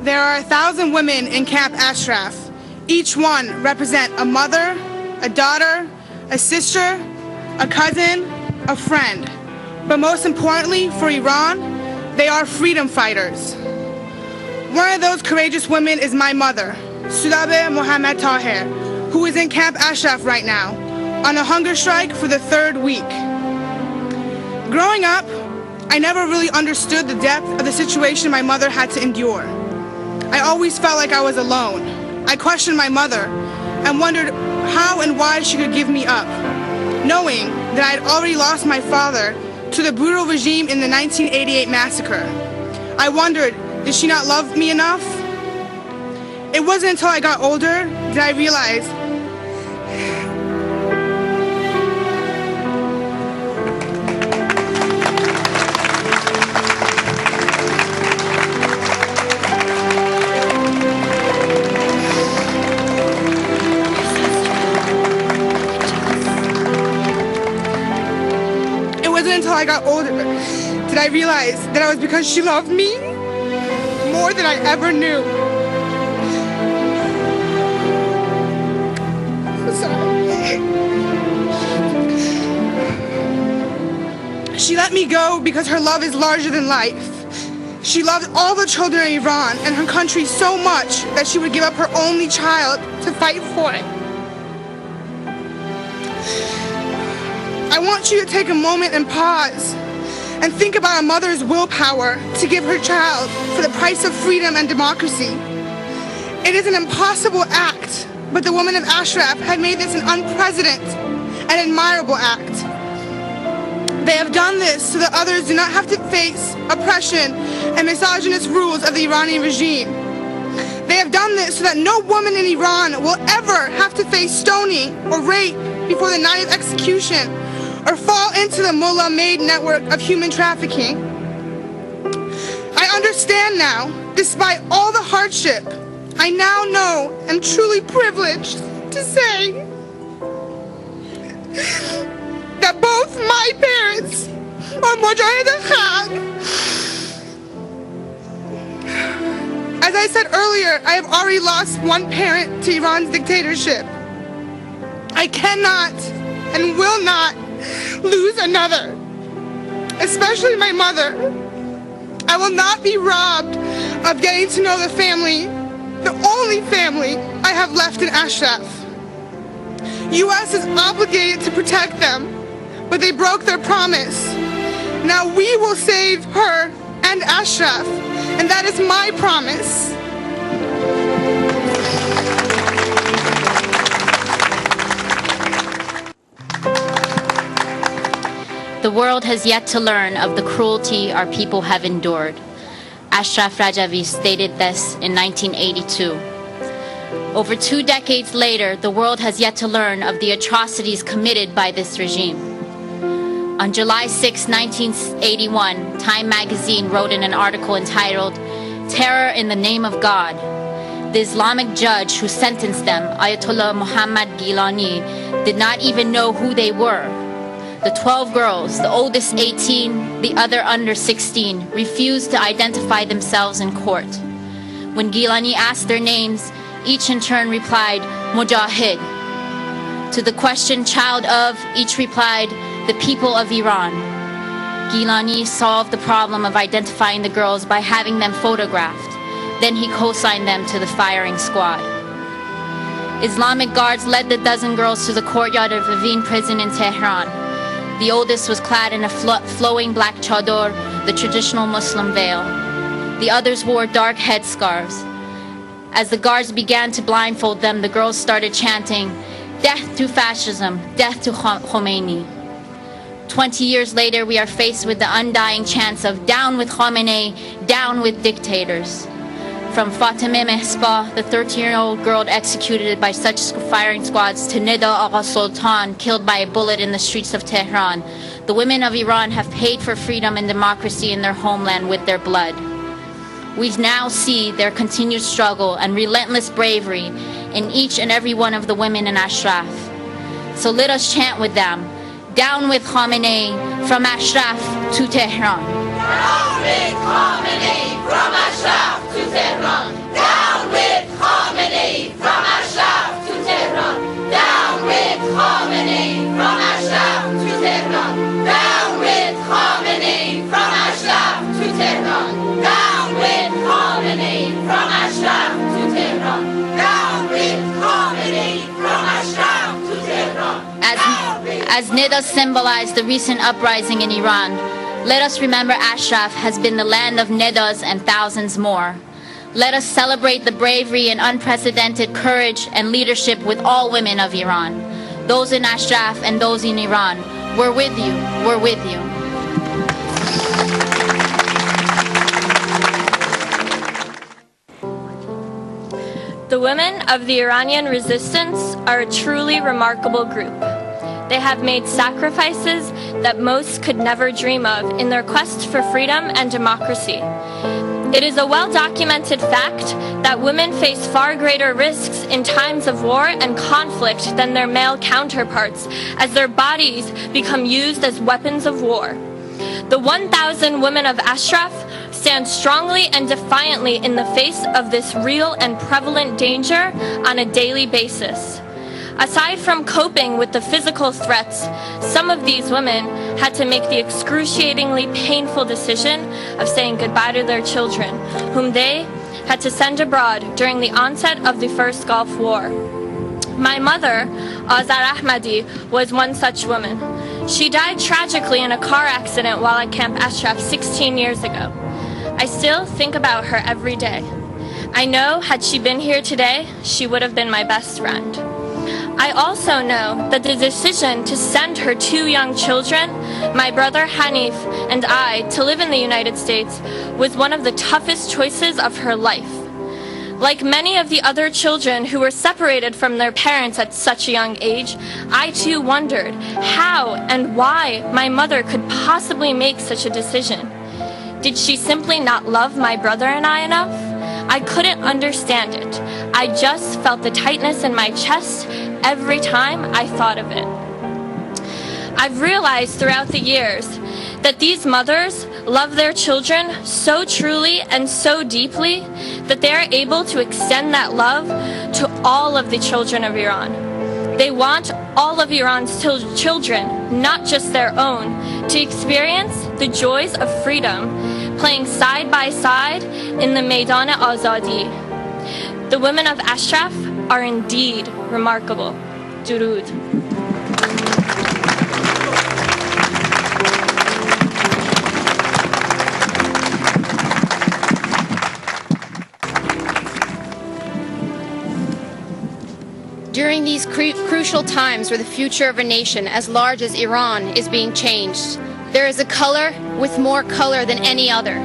There are 1,000 women in Camp Ashraf. Each one represent a mother, a daughter, a sister, a cousin, a friend. But most importantly, for Iran, they are freedom fighters. One of those courageous women is my mother, Sudabe Mohammed Taher, who is in Camp Ashraf right now, on a hunger strike for the 3rd week. Growing up, I never really understood the depth of the situation my mother had to endure. I always felt like I was alone. I questioned my mother and wondered how and why she could give me up, knowing that I had already lost my father to the brutal regime in the 1988 massacre. I wondered, did she not love me enough? It wasn't until I got older that I realized that it was because she loved me more than I ever knew. I'm sorry. She let me go because her love is larger than life. She loved all the children in Iran and her country so much that she would give up her only child to fight for it. I want you to take a moment and pause and think about a mother's willpower to give her child for the price of freedom and democracy. It is an impossible act, but the women of Ashraf have made this an unprecedented and admirable act. They have done this so that others do not have to face oppression and misogynist rules of the Iranian regime. They have done this so that no woman in Iran will ever have to face stoning or rape before the night of execution, or fall into the mullah-made network of human trafficking. I understand now, despite all the hardship, I now know I'm truly privileged to say that both my parents are Mujahid al-Haq. As I said earlier, I have already lost one parent to Iran's dictatorship. I cannot and will not lose another, especially my mother. I will not be robbed of getting to know the family, the only family I have left in Ashraf. U.S. is obligated to protect them, but they broke their promise. Now we will save her and Ashraf, and that is my promise. The world has yet to learn of the cruelty our people have endured. Ashraf Rajavi stated this in 1982. Over 2 decades later, the world has yet to learn of the atrocities committed by this regime. On July 6, 1981, Time magazine wrote in an article entitled, "Terror in the Name of God." The Islamic judge who sentenced them, Ayatollah Muhammad Gilani, did not even know who they were. The 12 girls, the oldest 18, the other under 16, refused to identify themselves in court. When Gilani asked their names, each in turn replied, "Mujahid." To the question, "Child of," each replied, "The people of Iran." Gilani solved the problem of identifying the girls by having them photographed. Then he co-signed them to the firing squad. Islamic guards led the dozen girls to the courtyard of Evin prison in Tehran. The oldest was clad in a flowing black chador, the traditional Muslim veil. The others wore dark headscarves. As the guards began to blindfold them, the girls started chanting, "Death to fascism, death to Khomeini." 20 years later, we are faced with the undying chants of "Down with Khamenei, down with dictators." From Fatemeh Mehspa, the 13-year-old girl executed by such firing squads, to Nida Agha Sultan, killed by a bullet in the streets of Tehran, the women of Iran have paid for freedom and democracy in their homeland with their blood. We now see their continued struggle and relentless bravery in each and every one of the women in Ashraf. So let us chant with them, "Down with Khamenei, from Ashraf to Tehran." Down with Khamenei, from Ashraf to Tehran. As nidas symbolize the recent uprising in Iran, let us remember Ashraf has been the land of nidas and thousands more. Let us celebrate the bravery and unprecedented courage and leadership with all women of Iran. Those in Ashraf and those in Iran, we're with you, we're with you. The women of the Iranian resistance are a truly remarkable group. They have made sacrifices that most could never dream of in their quest for freedom and democracy. It is a well-documented fact that women face far greater risks in times of war and conflict than their male counterparts, as their bodies become used as weapons of war. The 1,000 women of Ashraf stand strongly and defiantly in the face of this real and prevalent danger on a daily basis. Aside from coping with the physical threats, some of these women had to make the excruciatingly painful decision of saying goodbye to their children, whom they had to send abroad during the onset of the First Gulf War. My mother, Azar Ahmadi, was one such woman. She died tragically in a car accident while at Camp Ashraf 16 years ago. I still think about her every day. I know had she been here today, she would have been my best friend. I also know that the decision to send her two young children, my brother Hanif and I, to live in the United States was one of the toughest choices of her life. Like many of the other children who were separated from their parents at such a young age, I too wondered how and why my mother could possibly make such a decision. Did she simply not love my brother and I enough? I couldn't understand it. I just felt the tightness in my chest every time I thought of it. I've realized throughout the years that these mothers love their children so truly and so deeply that they are able to extend that love to all of the children of Iran. They want all of Iran's children, not just their own, to experience the joys of freedom, playing side by side in the Maidan-e-Azadi. The women of Ashraf are indeed remarkable. Durud. During these crucial times where the future of a nation as large as Iran is being changed, there is a color with more color than any other.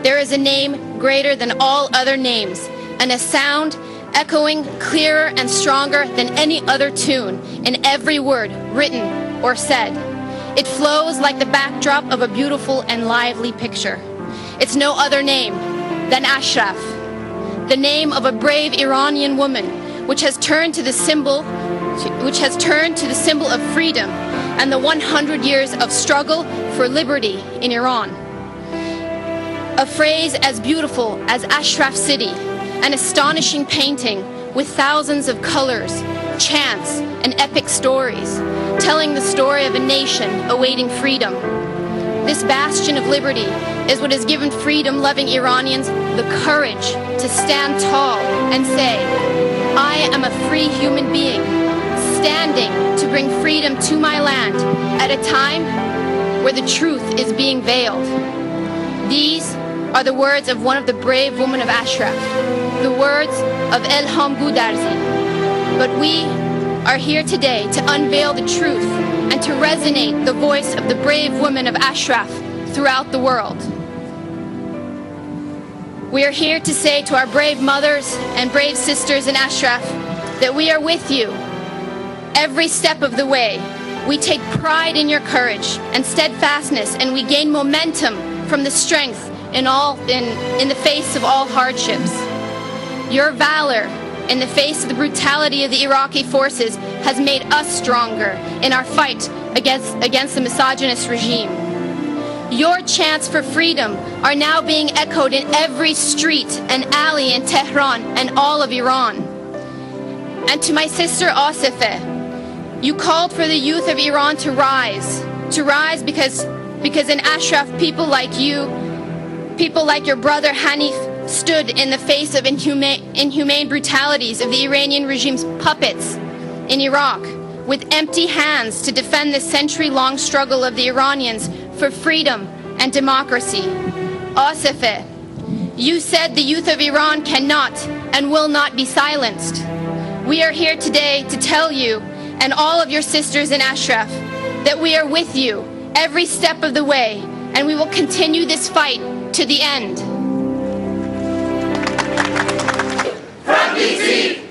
There is a name greater than all other names, and a sound echoing clearer and stronger than any other tune in every word written or said. It flows like the backdrop of a beautiful and lively picture. It's no other name than Ashraf, the name of a brave Iranian woman which has turned to the symbol of freedom and the 100 years of struggle for liberty in Iran. A phrase as beautiful as Ashraf City, an astonishing painting with thousands of colors, chants, and epic stories, telling the story of a nation awaiting freedom. This bastion of liberty is what has given freedom-loving Iranians the courage to stand tall and say, I am a free human being, standing to bring freedom to my land at a time where the truth is being veiled. These are the words of one of the brave women of Ashraf, the words of Elham Gudarzi. But we are here today to unveil the truth and to resonate the voice of the brave women of Ashraf throughout the world. We are here to say to our brave mothers and brave sisters in Ashraf that we are with you every step of the way. We take pride in your courage and steadfastness, and we gain momentum from the strength in the face of all hardships. Your valor in the face of the brutality of the Iraqi forces has made us stronger in our fight against the misogynist regime. Your chants for freedom are now being echoed in every street and alley in Tehran and all of Iran. And to my sister Asifeh, you called for the youth of Iran to rise because in Ashraf people like you, people like your brother Hanif, stood in the face of inhumane brutalities of the Iranian regime's puppets in Iraq, with empty hands to defend the century-long struggle of the Iranians for freedom and democracy. Asifeh, you said the youth of Iran cannot and will not be silenced. We are here today to tell you and all of your sisters in Ashraf that we are with you every step of the way, and we will continue this fight to the end. From DC!